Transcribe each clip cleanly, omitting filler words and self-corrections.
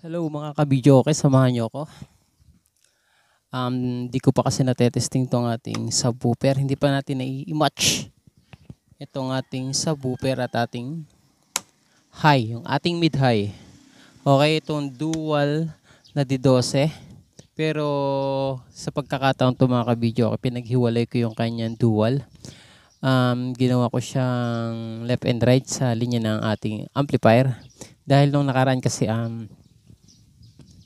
Hello mga kabidyo, okay, samahan niyo ako. Di ko pa kasi natetesting tong ating subwoofer. Hindi pa natin na-i-match itong ating subwoofer at ating high, yung ating mid-high. Okay, itong dual na D12. Pero sa pagkakataon to mga kabidyo, okay, pinaghiwalay ko yung kanyang dual. Ginawa ko siyang left and right sa linya ng ating amplifier. Dahil nung nakaraan kasi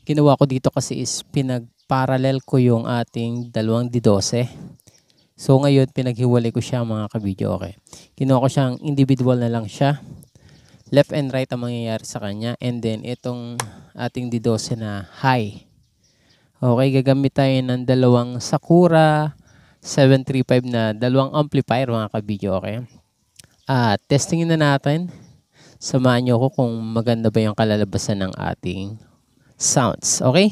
ginawa ko dito kasi is pinag-parallel ko yung ating dalawang D12. So ngayon pinaghiwalay ko siya mga kabidyo, okay. Ginawa ko siyang individual na lang siya. Left and right ang mangyayari sa kanya. And then itong ating D12 na high. Okay, gagamit tayo ng dalawang Sakura 735 na dalawang amplifier mga kabidyo, okay. Testingin na natin. Samahan niyo ako kung maganda ba yung kalalabasan ng ating sounds, okay?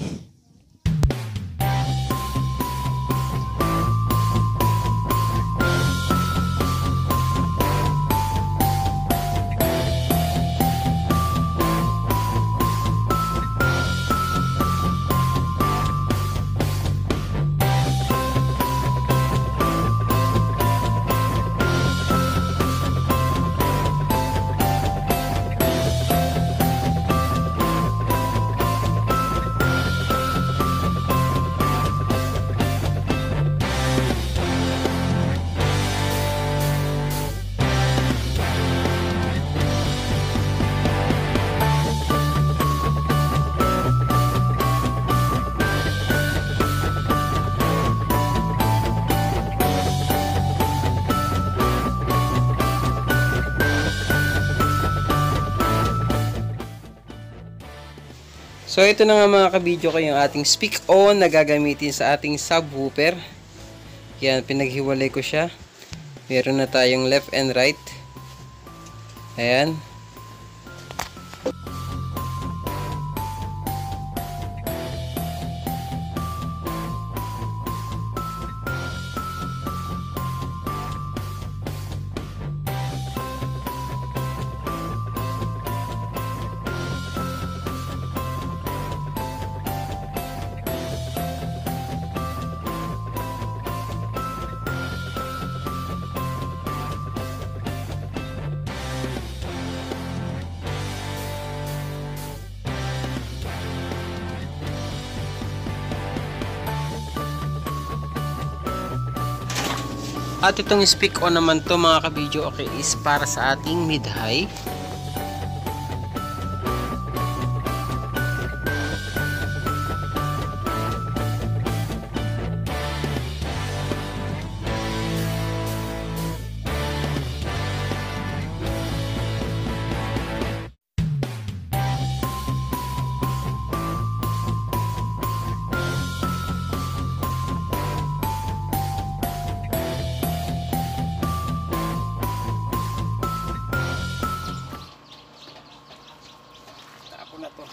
So ito na nga mga kabidyo ko yung ating speak on na gagamitin sa ating subwoofer. Yan, pinaghiwalay ko siya. Meron na tayong left and right. Ayan. At itong speak on naman to mga kabidyo, okay, is para sa ating mid-high. Ako na to.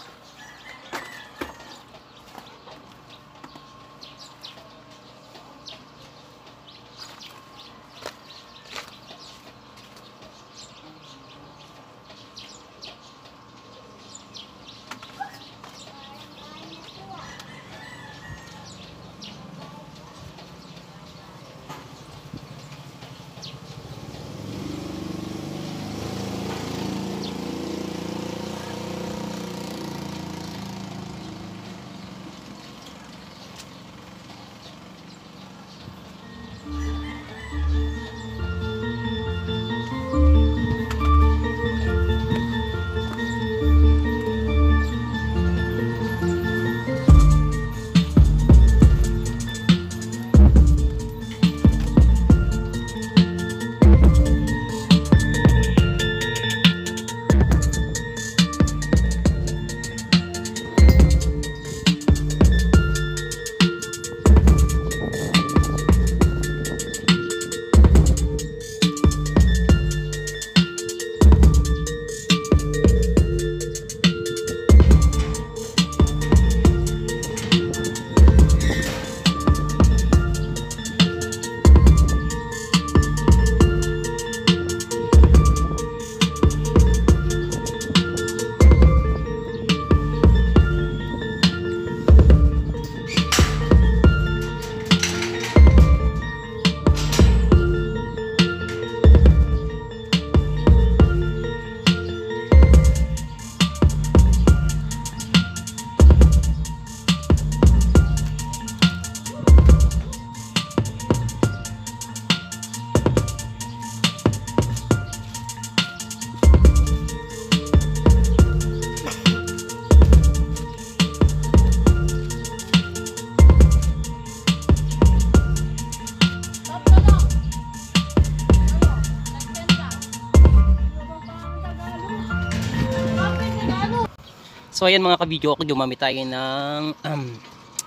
So ayan mga kabidyo, gumamit tayo ng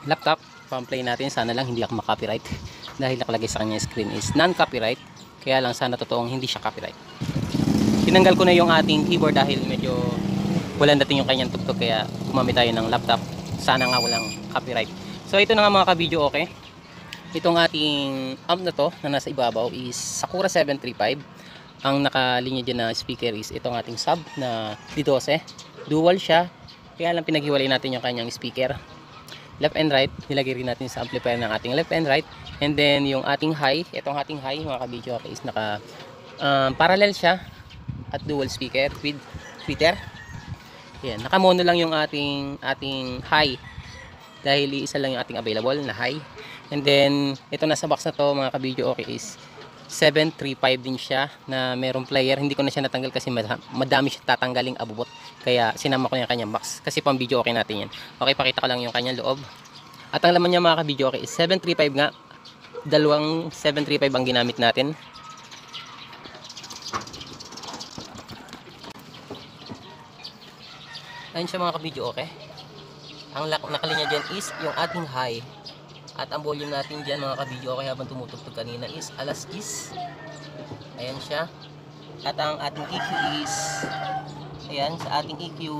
laptop. Pamplay natin, sana lang hindi ako makopyright dahil nakalagay sa kanya screen is non-copyright. Kaya lang sana totoong hindi siya copyright. Tinanggal ko na yung ating keyboard dahil medyo walang dating yung kanyang tugtog, kaya gumamit tayo ng laptop. Sana nga walang copyright. So ito na nga mga kabidyo, okay. Itong ating amp na to na nasa ibabaw is Sakura 735. Ang nakalinya dyan na speaker is itong ating sub na D12. Dual siya, kaya lang pinaghiwalay natin yung kanyang speaker. Left and right, nilagay rin natin sa amplifier ng ating left and right. And then yung ating high, itong ating high mga kabidyo, okay, is naka parallel siya at dual speaker with tweeter. Yan, naka-mono lang yung ating high dahil isa lang yung ating available na high. And then ito nasa box na to mga kabidyo, okay, is 735 din siya na merong player. Hindi ko na siya natanggal kasi madami siya tatanggaling abubot, kaya sinama ko yung kanyang box kasi pang video okay natin yan. Okay, pakita ko lang yung kanyang loob. At ang laman niya mga kabidyo, okay, is 735 nga. Dalawang 735 ang ginamit natin. Ayun siya mga kabidyo, okay. Ang nakalinya dyan is yung ating high. At ang volume natin dyan mga kabidyo, okay, habang tumutugtog kanina is alas 10. Ayan siya. At ang ating EQ is, ayan, sa ating EQ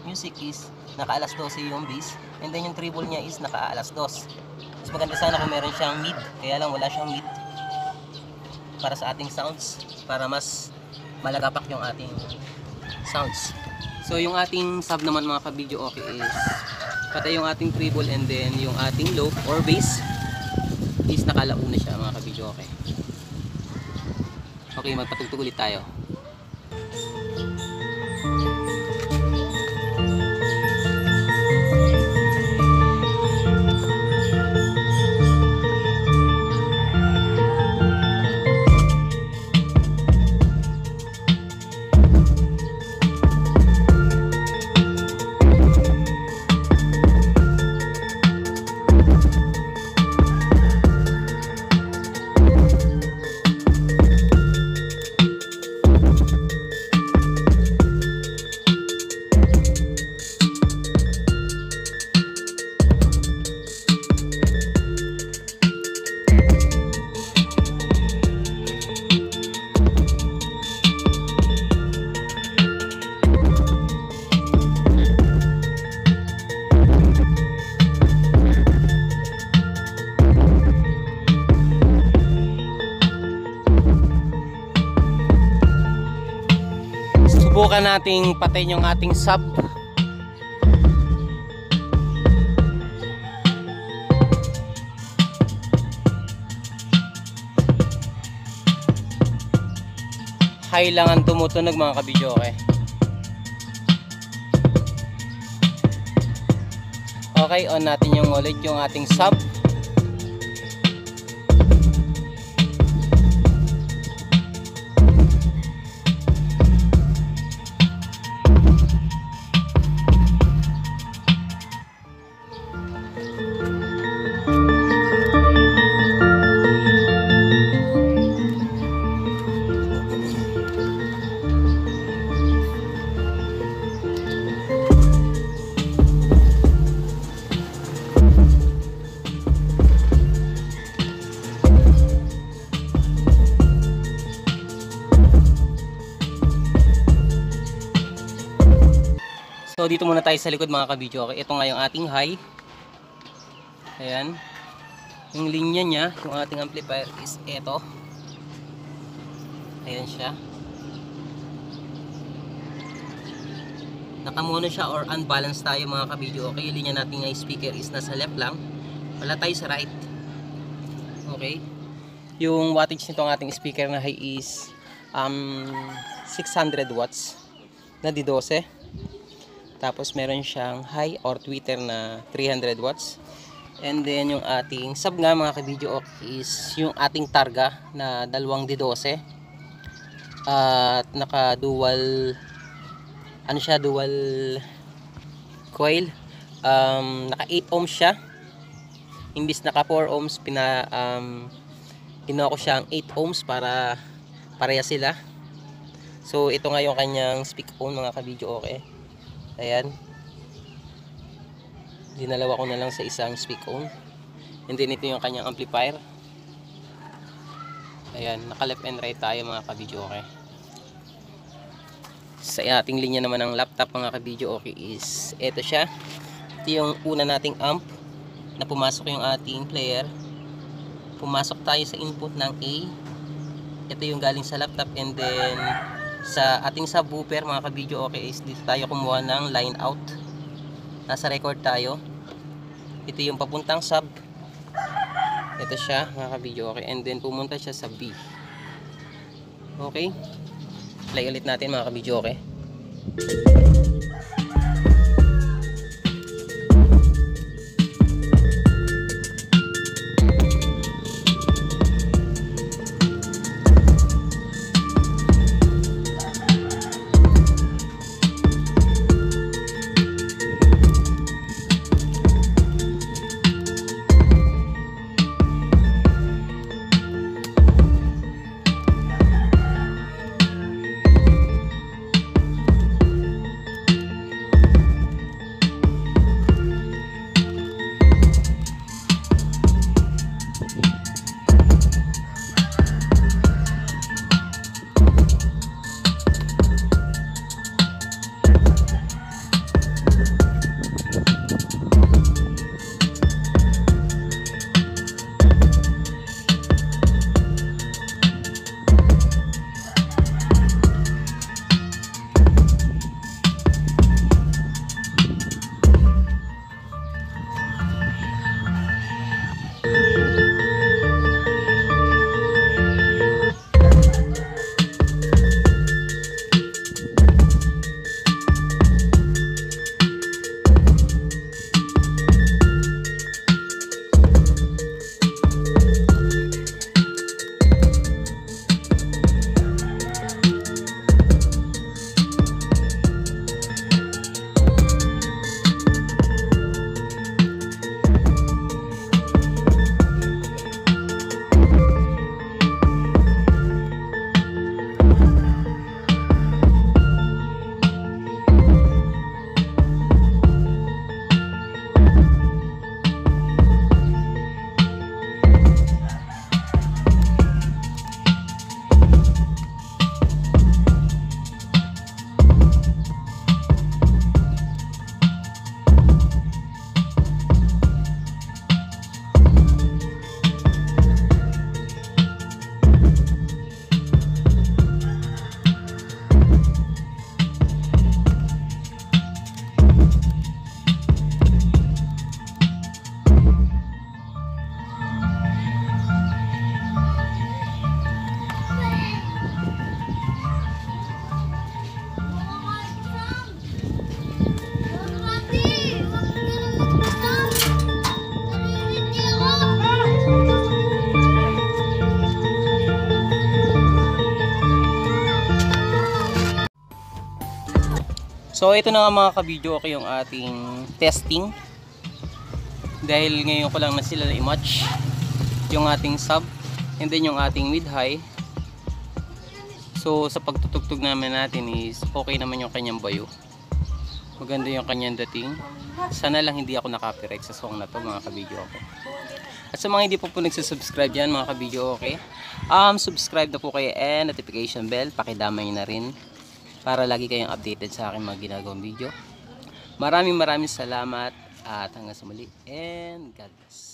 music is naka alas 12 yung bass. And then yung treble niya is naka alas 2. Mas maganda sana kung meron siyang mid, kaya lang wala siyang mid para sa ating sounds, para mas malagapak yung ating sounds. So yung ating sub naman mga kabidyo, okay, is patay yung ating treble, and then yung ating low or bass is nakalauna siya mga kabidyo, okay. Okay, magpatugtog ulit tayo. Subukan nating patayin yung ating sub. High lang ang tumutunog mga kabidyo, okay. Okay, on natin yung ulit yung ating sub. So dito muna tayo sa likod mga kabidyo, okay. Ito nga yung ating high. Ayan. Yung linya niya, yung ating amplifier is ito. Ayan siya. Nakamono siya or unbalanced tayo mga kabidyo, okay. Yung linya natin ng speaker is nasa left lang. Wala tayo sa right. Okay. Yung wattage nitong ating speaker na high is 600 watts na D12. Tapos meron siyang high or tweeter na 300 watts. And then yung ating sub nga mga kabidyo, okay, is yung ating targa na dalawang D12. At naka dual, ano siya, dual coil. Naka 8 ohms siya. Imbis naka 4 ohms, ginawa ko siyang 8 ohms para pareha sila. So ito nga yung kanyang speak on mga kabidyo, okay. Ayan. Dinalawa ko na lang sa isang speak on. And then ito yung kanyang amplifier. Ayan, naka left and right tayo mga ka-video okay. Sa ating linya naman ng laptop mga ka-video okay is ito siya. Ito yung una nating amp na pumasok yung ating player. Pumasok tayo sa input ng A. Ito yung galing sa laptop, and then sa ating subwoofer mga ka-video okay is dito tayo kumuha ng line out. Nasa record tayo. Ito yung papuntang sub. Ito siya mga ka-video okay, and then pumunta siya sa B. Okay, play ulit natin mga ka-video okay. So ito na nga mga ka-video okay yung ating testing. Dahil ngayon ko lang na sila na-match yung ating sub and then yung ating mid-high. So sa pagtutugtog namin natin is okay naman yung kanyang bayo. Maganda yung kanyang dating. Sana lang hindi ako na-copyright sa song na to mga ka-video okay. At sa mga hindi po nagsasubscribe yan mga ka-video okay, subscribe na po kayo and notification bell, pakidamay na rin para lagi kayong updated sa aking mga ginagawang video. Maraming salamat at hanggang sa muli and God bless.